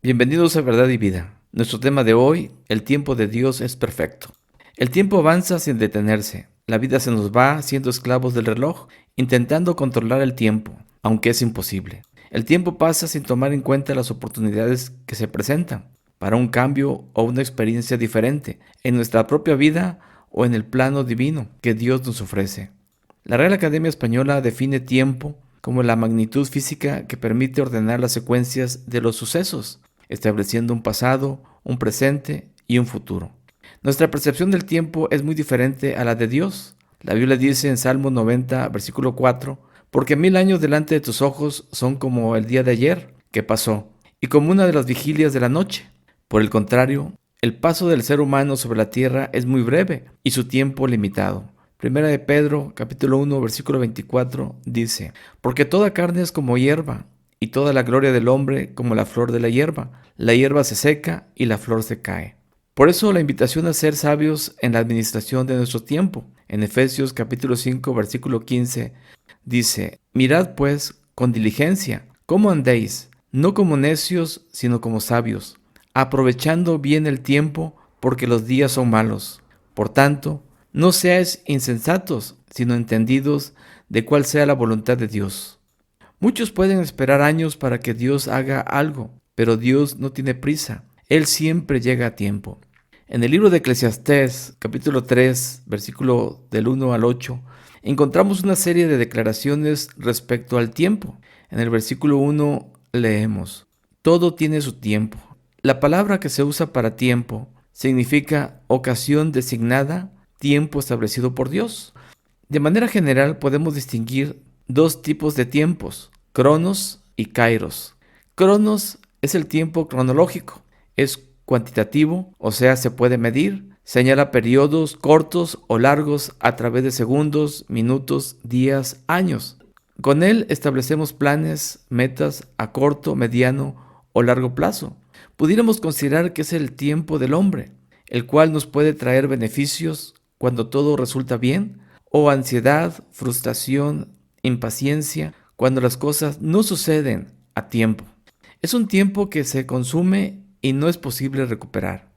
Bienvenidos a Verdad y Vida. Nuestro tema de hoy, el tiempo de Dios es perfecto. El tiempo avanza sin detenerse. La vida se nos va siendo esclavos del reloj, intentando controlar el tiempo, aunque es imposible. El tiempo pasa sin tomar en cuenta las oportunidades que se presentan para un cambio o una experiencia diferente en nuestra propia vida o en el plano divino que Dios nos ofrece. La Real Academia Española define tiempo como la magnitud física que permite ordenar las secuencias de los sucesos, estableciendo un pasado, un presente y un futuro. Nuestra percepción del tiempo es muy diferente a la de Dios. La Biblia dice en Salmo 90, versículo 4, porque 1000 años delante de tus ojos son como el día de ayer que pasó, y como una de las vigilias de la noche. Por el contrario, el paso del ser humano sobre la tierra es muy breve y su tiempo limitado. Primera de Pedro, capítulo 1, versículo 24, dice, porque toda carne es como hierba, y toda la gloria del hombre como la flor de la hierba. La hierba se seca y la flor se cae. Por eso la invitación a ser sabios en la administración de nuestro tiempo. En Efesios capítulo 5, versículo 15, dice, mirad pues con diligencia cómo andéis, no como necios, sino como sabios, aprovechando bien el tiempo, porque los días son malos. Por tanto, no seáis insensatos, sino entendidos de cuál sea la voluntad de Dios. Muchos pueden esperar años para que Dios haga algo, pero Dios no tiene prisa. Él siempre llega a tiempo. En el libro de Eclesiastés, capítulo 3, versículo del 1 al 8, encontramos una serie de declaraciones respecto al tiempo. En el versículo 1 leemos, todo tiene su tiempo. La palabra que se usa para tiempo significa ocasión designada, tiempo establecido por Dios. De manera general podemos distinguir dos tipos de tiempos, cronos y kairos. Cronos es el tiempo cronológico, es cuantitativo, o sea, se puede medir, señala periodos cortos o largos a través de segundos, minutos, días, años. Con él establecemos planes, metas a corto, mediano o largo plazo. Pudiéramos considerar que es el tiempo del hombre, el cual nos puede traer beneficios cuando todo resulta bien, o ansiedad, frustración, impaciencia, cuando las cosas no suceden a tiempo. Es un tiempo que se consume y no es posible recuperar.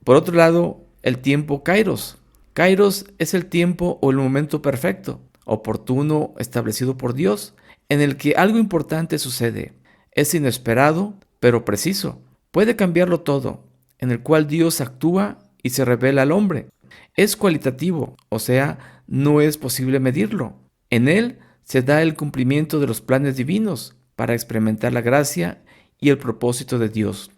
Por otro lado, el tiempo kairos. Kairos es el tiempo o el momento perfecto, oportuno, establecido por Dios, en el que algo importante sucede. Es inesperado, pero preciso. Puede cambiarlo todo, en el cual Dios actúa y se revela al hombre. Es cualitativo, o sea, no es posible medirlo. En él se da el cumplimiento de los planes divinos para experimentar la gracia y el propósito de Dios.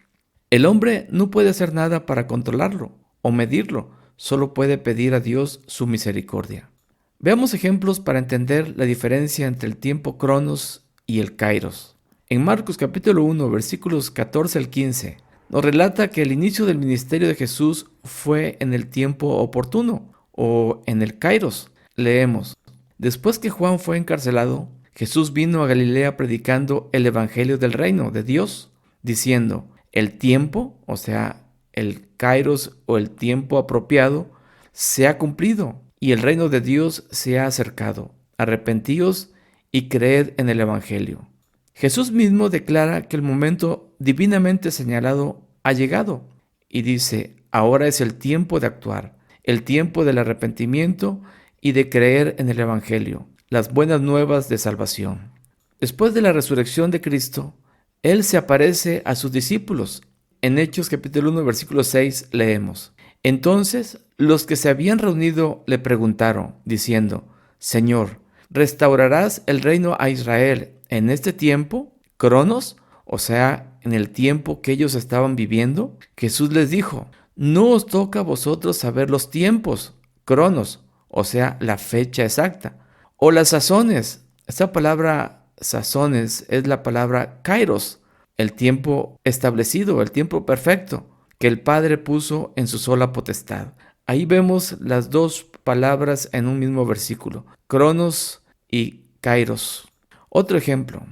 El hombre no puede hacer nada para controlarlo o medirlo, solo puede pedir a Dios su misericordia. Veamos ejemplos para entender la diferencia entre el tiempo cronos y el kairos. En Marcos capítulo 1, versículos 14 al 15, nos relata que el inicio del ministerio de Jesús fue en el tiempo oportuno, o en el kairos. Leemos, después que Juan fue encarcelado, Jesús vino a Galilea predicando el evangelio del reino de Dios, diciendo, el tiempo, o sea, el kairos o el tiempo apropiado, se ha cumplido y el reino de Dios se ha acercado. Arrepentíos y creed en el evangelio. Jesús mismo declara que el momento divinamente señalado ha llegado y dice, ahora es el tiempo de actuar, el tiempo del arrepentimiento y de creer en el evangelio, las buenas nuevas de salvación. Después de la resurrección de Cristo, Él se aparece a sus discípulos. En Hechos capítulo 1, versículo 6 leemos, entonces los que se habían reunido le preguntaron, diciendo, Señor, ¿restaurarás el reino a Israel en este tiempo? Cronos, o sea, en el tiempo que ellos estaban viviendo. Jesús les dijo, no os toca a vosotros saber los tiempos, cronos, o sea, la fecha exacta, o las sazones. Esta palabra sazones es la palabra kairos, el tiempo establecido, el tiempo perfecto que el Padre puso en su sola potestad. Ahí vemos las dos palabras en un mismo versículo, cronos y kairos. Otro ejemplo,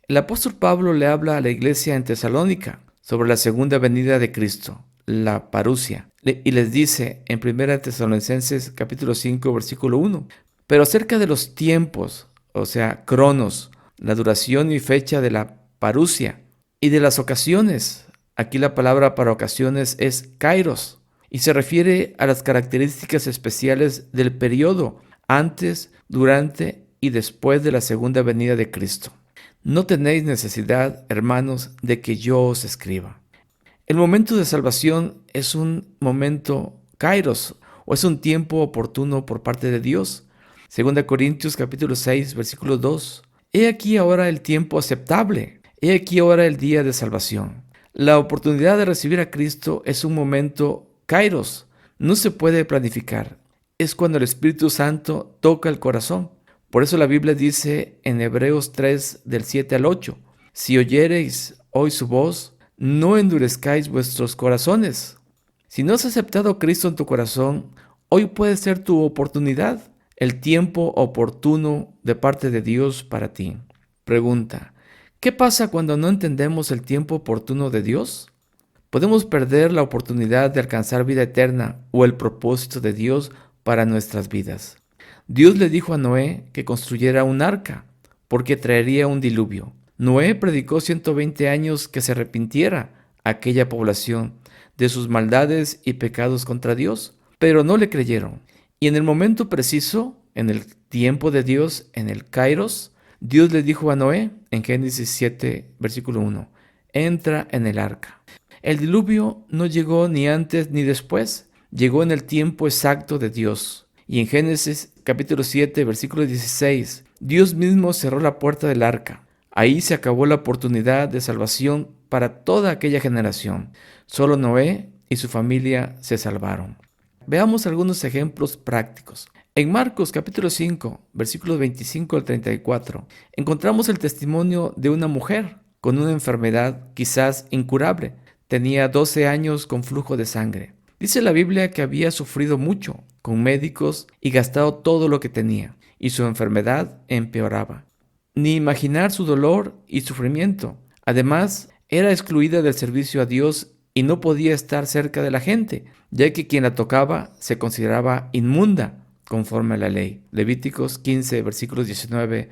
el apóstol Pablo le habla a la iglesia en Tesalónica sobre la segunda venida de Cristo, la parusia, y les dice en 1 Tesalonicenses capítulo 5, versículo 1, pero acerca de los tiempos, o sea, cronos, la duración y fecha de la parusia, y de las ocasiones, Aquí la palabra para ocasiones es kairos y se refiere a las características especiales del periodo antes, durante y después de la segunda venida de Cristo. No tenéis necesidad, hermanos, de que yo os escriba. El momento de salvación es un momento kairos, o es un tiempo oportuno por parte de Dios. 2 Corintios capítulo 6, versículo 2. He aquí ahora el tiempo aceptable. He aquí ahora el día de salvación. La oportunidad de recibir a Cristo es un momento kairos. No se puede planificar. Es cuando el Espíritu Santo toca el corazón. Por eso la Biblia dice en Hebreos 3, del 7 al 8, si oyereis hoy su voz, no endurezcáis vuestros corazones. Si no has aceptado a Cristo en tu corazón, hoy puede ser tu oportunidad, el tiempo oportuno de parte de Dios para ti. Pregunta: ¿qué pasa cuando no entendemos el tiempo oportuno de Dios? Podemos perder la oportunidad de alcanzar vida eterna o el propósito de Dios para nuestras vidas. Dios le dijo a Noé que construyera un arca, porque traería un diluvio. Noé predicó 120 años que se arrepintiera aquella población de sus maldades y pecados contra Dios, pero no le creyeron. Y en el momento preciso, en el tiempo de Dios, en el kairos, Dios le dijo a Noé, en Génesis 7, versículo 1, entra en el arca. El diluvio no llegó ni antes ni después, llegó en el tiempo exacto de Dios. Y en Génesis capítulo 7, versículo 16, Dios mismo cerró la puerta del arca. Ahí se acabó la oportunidad de salvación para toda aquella generación. Solo Noé y su familia se salvaron. Veamos algunos ejemplos prácticos. En Marcos capítulo 5, versículos 25 al 34, encontramos el testimonio de una mujer con una enfermedad quizás incurable. Tenía 12 años con flujo de sangre. Dice la Biblia que había sufrido mucho con médicos y gastado todo lo que tenía, y su enfermedad empeoraba. Ni imaginar su dolor y sufrimiento. Además, era excluida del servicio a Dios y no podía estar cerca de la gente, ya que quien la tocaba se consideraba inmunda, conforme a la ley. Levíticos 15, versículos 19.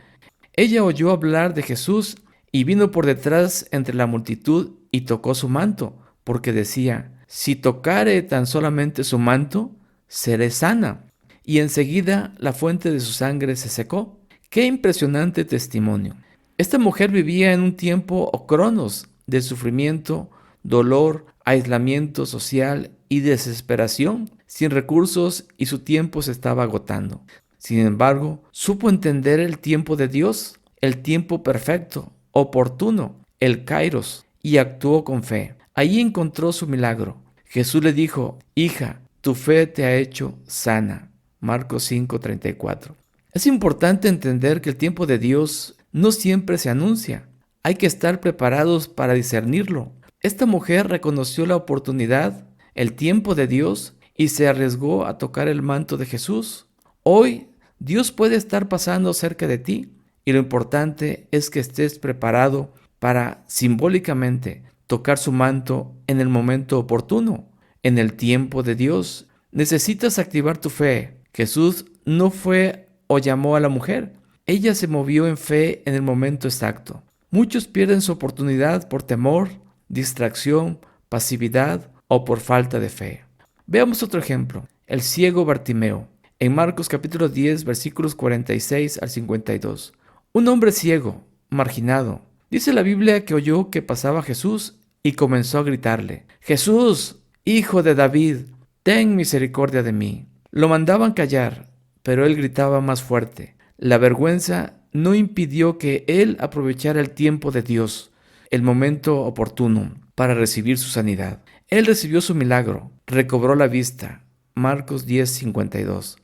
Ella oyó hablar de Jesús y vino por detrás entre la multitud y tocó su manto, porque decía: si tocare tan solamente su manto, seré sana. Y enseguida la fuente de su sangre se secó. ¡Qué impresionante testimonio! Esta mujer vivía en un tiempo o cronos de sufrimiento, dolor, aislamiento social y desesperación, sin recursos, y su tiempo se estaba agotando. Sin embargo, supo entender el tiempo de Dios, el tiempo perfecto, oportuno, el kairos, y actuó con fe. Ahí encontró su milagro. Jesús le dijo: hija, tu fe te ha hecho sana. Marcos 5:34. Es importante entender que el tiempo de Dios no siempre se anuncia. Hay que estar preparados para discernirlo. Esta mujer reconoció la oportunidad, el tiempo de Dios, y se arriesgó a tocar el manto de Jesús. Hoy, Dios puede estar pasando cerca de ti, y lo importante es que estés preparado para, simbólicamente, tocar su manto en el momento oportuno, en el tiempo de Dios. Necesitas activar tu fe. Jesús no fue o llamó a la mujer. Ella se movió en fe en el momento exacto. Muchos pierden su oportunidad por temor, distracción, pasividad o por falta de fe. Veamos otro ejemplo. El ciego Bartimeo. En Marcos capítulo 10, versículos 46 al 52. Un hombre ciego, marginado. Dice la Biblia que oyó que pasaba Jesús y comenzó a gritarle: Jesús, hijo de David, ten misericordia de mí. Lo mandaban callar, pero él gritaba más fuerte. La vergüenza no impidió que él aprovechara el tiempo de Dios, el momento oportuno, para recibir su sanidad. Él recibió su milagro, recobró la vista. Marcos 10:52.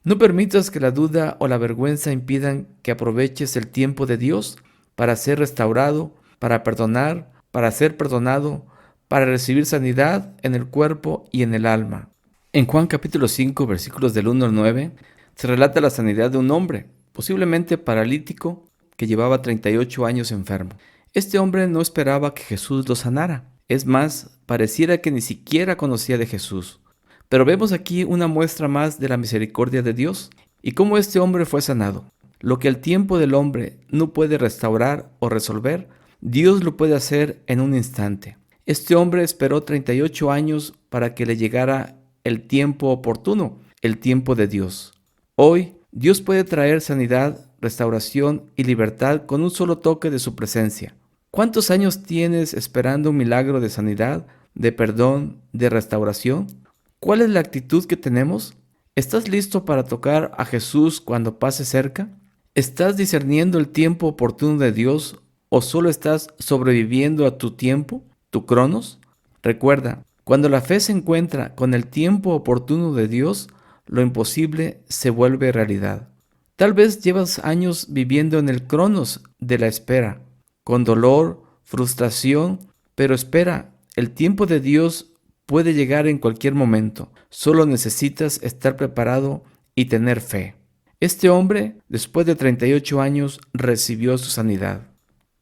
No permitas que la duda o la vergüenza impidan que aproveches el tiempo de Dios para ser restaurado, para perdonar, para ser perdonado, para recibir sanidad en el cuerpo y en el alma. En Juan capítulo 5, versículos del 1 al 9, se relata la sanidad de un hombre, posiblemente paralítico, que llevaba 38 años enfermo. Este hombre no esperaba que Jesús lo sanara. Es más, pareciera que ni siquiera conocía de Jesús. Pero vemos aquí una muestra más de la misericordia de Dios y cómo este hombre fue sanado. Lo que el tiempo del hombre no puede restaurar o resolver, Dios lo puede hacer en un instante. Este hombre esperó 38 años para que le llegara el tiempo oportuno, el tiempo de Dios. Hoy, Dios puede traer sanidad, restauración y libertad con un solo toque de su presencia. ¿Cuántos años tienes esperando un milagro de sanidad, de perdón, de restauración? ¿Cuál es la actitud que tenemos? ¿Estás listo para tocar a Jesús cuando pase cerca? ¿Estás discerniendo el tiempo oportuno de Dios o solo estás sobreviviendo a tu tiempo, tu cronos? Recuerda, cuando la fe se encuentra con el tiempo oportuno de Dios, lo imposible se vuelve realidad. Tal vez llevas años viviendo en el cronos de la espera, con dolor, frustración, pero espera, el tiempo de Dios puede llegar en cualquier momento. Solo necesitas estar preparado y tener fe. Este hombre, después de 38 años, recibió su sanidad.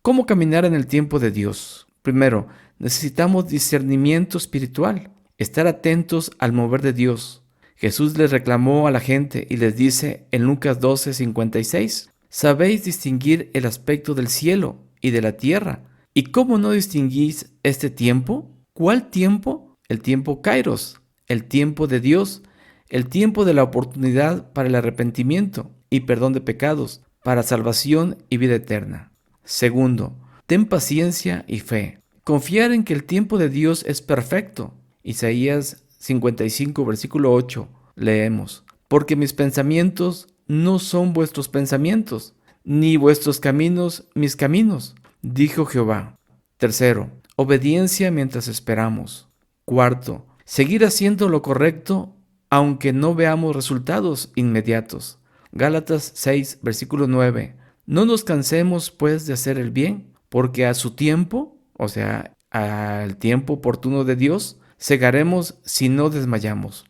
¿Cómo caminar en el tiempo de Dios? Primero, necesitamos discernimiento espiritual, estar atentos al mover de Dios. Jesús les reclamó a la gente y les dice en Lucas 12:56, ¿sabéis distinguir el aspecto del cielo y de la tierra? ¿Y cómo no distinguís este tiempo? ¿Cuál tiempo? El tiempo Kairos, el tiempo de Dios, el tiempo de la oportunidad para el arrepentimiento y perdón de pecados, para salvación y vida eterna. Segundo, ten paciencia y fe. Confiar en que el tiempo de Dios es perfecto. Isaías 55, versículo 8, leemos, porque mis pensamientos no son vuestros pensamientos, ni vuestros caminos mis caminos, dijo Jehová. Tercero, obediencia mientras esperamos. Cuarto, seguir haciendo lo correcto aunque no veamos resultados inmediatos. Gálatas 6, versículo 9. No nos cansemos, pues, de hacer el bien, porque a su tiempo, o sea, al tiempo oportuno de Dios, segaremos si no desmayamos.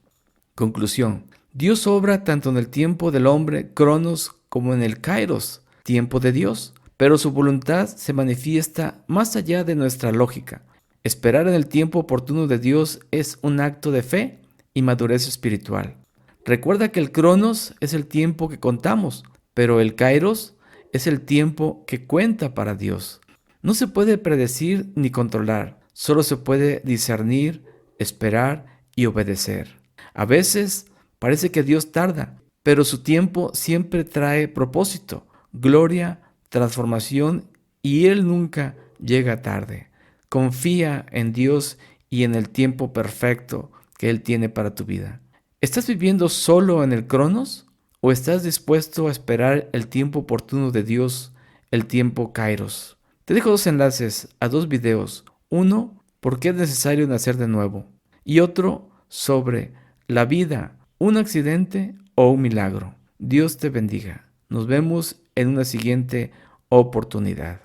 Conclusión. Dios obra tanto en el tiempo del hombre, cronos, como en el kairos, tiempo de Dios, pero su voluntad se manifiesta más allá de nuestra lógica. Esperar en el tiempo oportuno de Dios es un acto de fe y madurez espiritual. Recuerda que el cronos es el tiempo que contamos, pero el kairos es el tiempo que cuenta para Dios. No se puede predecir ni controlar, solo se puede discernir, esperar y obedecer. A veces parece que Dios tarda, pero su tiempo siempre trae propósito, gloria, transformación y Él nunca llega tarde. Confía en Dios y en el tiempo perfecto que Él tiene para tu vida. ¿Estás viviendo solo en el cronos o estás dispuesto a esperar el tiempo oportuno de Dios, el tiempo kairos? Te dejo dos enlaces a dos videos. Uno, ¿por qué es necesario nacer de nuevo? Y otro, sobre la vida, un accidente o un milagro. Dios te bendiga. Nos vemos en una siguiente oportunidad.